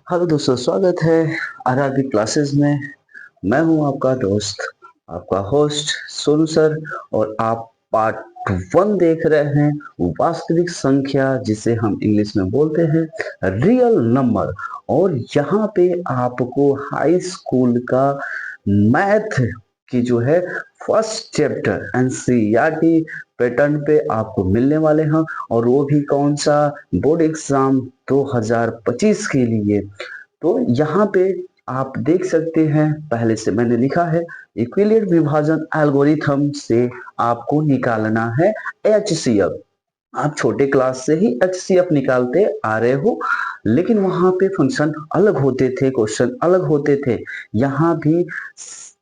Hello दोस्तों, स्वागत है आरआरबी क्लासेस में। मैं हूं आपका दोस्त, आपका होस्ट सोनू सर। और आप पार्ट वन देख रहे हैं, वास्तविक संख्या जिसे हम इंग्लिश में बोलते हैं रियल नंबर। और यहाँ पे आपको हाई स्कूल का मैथ की जो है फर्स्ट चैप्टर एनसीईआरटी पैटर्न पे आपको मिलने वाले हैं। और वो भी कौन सा, बोर्ड एग्जाम 2025 के लिए। तो यहाँ पे आप देख सकते हैं, पहले से मैंने लिखा है इक्विलेट विभाजन एल्गोरिथम से आपको निकालना है एचसीएफ। आप छोटे क्लास से ही एचसीएफ निकालते आ रहे हो, लेकिन वहां पे फंक्शन अलग होते थे, क्वेश्चन अलग होते थे। यहाँ भी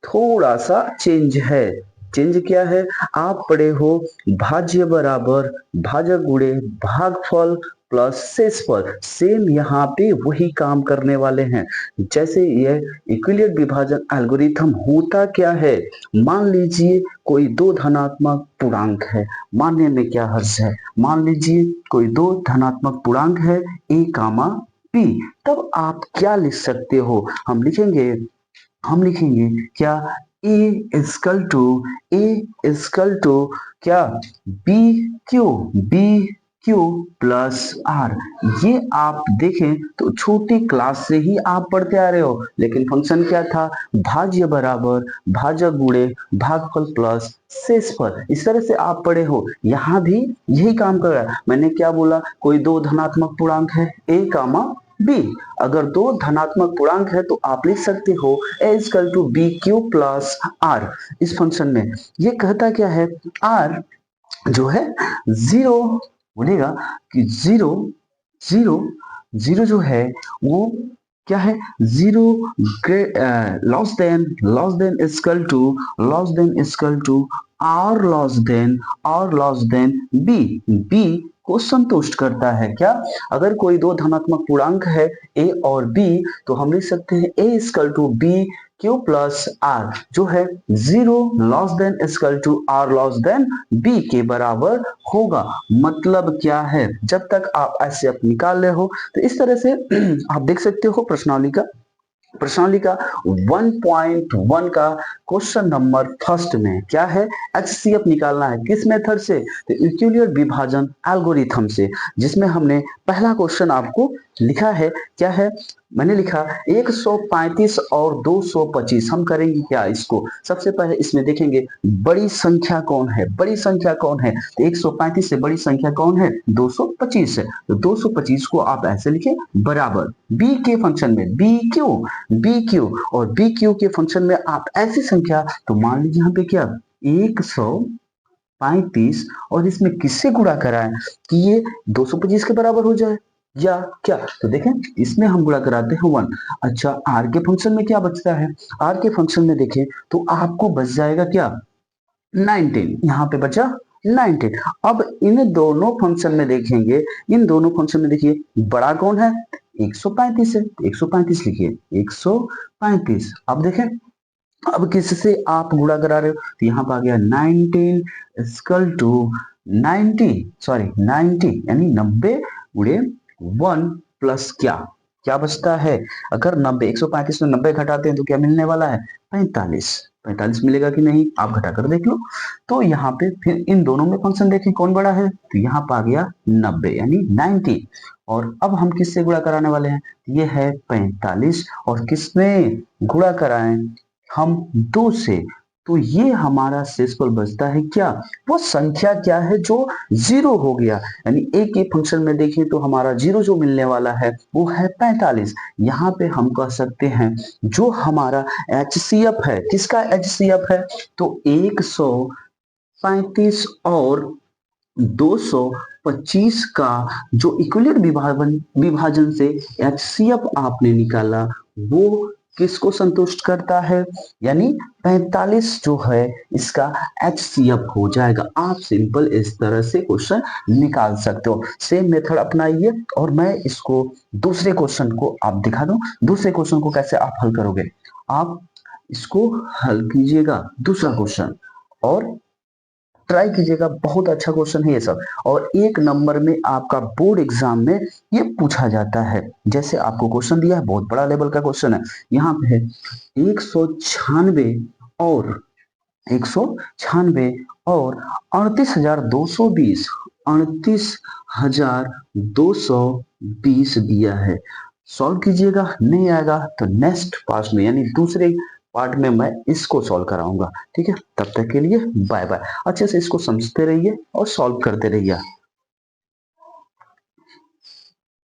थोड़ा सा चेंज है। चेंज क्या है? आप पढ़े हो भाज्य बराबर भाजक गुणे भागफल प्लस शेषफल। सेम यहाँ पे वही काम करने वाले हैं। जैसे ये इक्विलेट विभाजन एल्गोरिथम होता क्या है, मान लीजिए कोई दो धनात्मक पूर्णांक है। मानने में क्या हर्ज है? मान लीजिए कोई दो धनात्मक पूर्णांक है ए कामा पी। तब आप क्या लिख सकते हो? हम लिखेंगे क्या? ए इजकल टू क्या? B Q plus R. ये आप देखें तो छोटी क्लास से ही आप पढ़ते आ रहे हो, लेकिन फंक्शन क्या था? भाज्य बराबर भाजक गुणे भागफल प्लस शेषफल। इस तरह से आप पढ़े हो। यहाँ भी यही काम कर रहा है। मैंने क्या बोला? कोई दो धनात्मक पूर्णांक है ए कामा बी। अगर दो धनात्मक पूर्णांक है तो आप लिख सकते हो A equal to B Q plus R. इस फंक्शन में ये कहता क्या है? आर जो है जीरो, बोलेगा कि जीरो जीरो जीरो जो है वो क्या है? जीरो लॉस देन और लॉस देन बी। बी को संतुष्ट करता है क्या? अगर कोई दो धनात्मक पूर्णांक है ए और बी, तो हम लिख सकते हैं A equal to B Q plus R, जो है zero loss then equal to R loss then B के बराबर होगा। मतलब क्या है? जब तक आप ऐसे आप निकाल रहे हो तो इस तरह से आप देख सकते हो प्रश्नावली का 1.1 का क्वेश्चन नंबर फर्स्ट में क्या है? एचसीएफ निकालना है। किस मेथड से? तो इक्विलेट विभाजन एल्गोरिथम से, जिसमें हमने पहला क्वेश्चन आपको लिखा है। क्या है? मैंने लिखा 135 और 225। हम करेंगे क्या इसको? सबसे पहले इसमें देखेंगे बड़ी संख्या कौन है। बड़ी संख्या कौन है? तो 135 से बड़ी संख्या कौन है? 225 है। तो 225 को आप ऐसे लिखें बराबर बी के फंक्शन में बी क्यू और बी क्यू के फंक्शन में आप ऐसी संख्या, तो मान लीजिए यहाँ पे क्या 135 और इसमें किससे गुणा कराएं कि ये 225 के बराबर हो जाए या क्या? तो देखें इसमें हम गुणा कराते हैं 1। अच्छा, आर के फंक्शन में क्या बचता है? आर के फंक्शन में देखें तो आपको बच जाएगा क्या? 19। यहाँ पे बचा 19। अब इन दोनों फंक्शन में देखेंगे, इन दोनों फंक्शन में देखिए बड़ा कौन है? 135 है। 135 लिखिए 135। अब देखें, अब किससे आप गुणा करा रहे हो? तो यहाँ पर आ गया 19 इक्वल टू 90, सॉरी 90 यानी 90 गुणे 1 प्लस क्या? क्या बचता है? अगर 90 135 में 90 घटाते हैं तो क्या मिलने वाला है? 45। 45 मिलेगा कि नहीं? आप घटा कर देख लो। तो यहाँ पे फिर इन दोनों में फंक्शन देखें कौन बड़ा है, तो यहाँ पर आ गया 90 यानी 90। और अब हम किससे गुणा कराने वाले हैं? ये है 45 और किसमें गुणा कराएं हम? 2 से। तो ये हमारा शेषफल बचता है क्या? वो संख्या क्या है जो जीरो हो गया, यानी ए के फंक्शन में देखें तो हमारा जीरो जो मिलने वाला है वो है 45। यहाँ पे हम कह सकते हैं जो हमारा एचसीएफ है, किसका एचसीएफ है? तो 135 और 225 का जो इक्विलेट विभाजन से एचसीएफ आपने निकाला, वो किसको संतुष्ट करता है? यानी 45 जो है इसका एचसीएफ हो जाएगा। आप सिंपल इस तरह से क्वेश्चन निकाल सकते हो। सेम मेथड अपनाइए और मैं इसको दूसरे क्वेश्चन को आप दिखा दूं। दूसरे क्वेश्चन को कैसे आप हल करोगे? आप इसको हल कीजिएगा दूसरा क्वेश्चन। और ट्राई कीजिएगा, बहुत अच्छा क्वेश्चन है ये सब। और 1 नंबर में आपका बोर्ड एग्जाम में ये पूछा जाता है। जैसे आपको क्वेश्चन दिया है, बहुत बड़ा लेवल का क्वेश्चन है, यहाँ पे है 196 और 196 और 38,220, 38,220 दिया है। सॉल्व कीजिएगा, नहीं आएगा तो नेक्स्ट पार्ट में यानी दूसरे पार्ट में मैं इसको सॉल्व कराऊंगा। ठीक है, तब तक के लिए बाय बाय। अच्छे से इसको समझते रहिए और सॉल्व करते रहिए।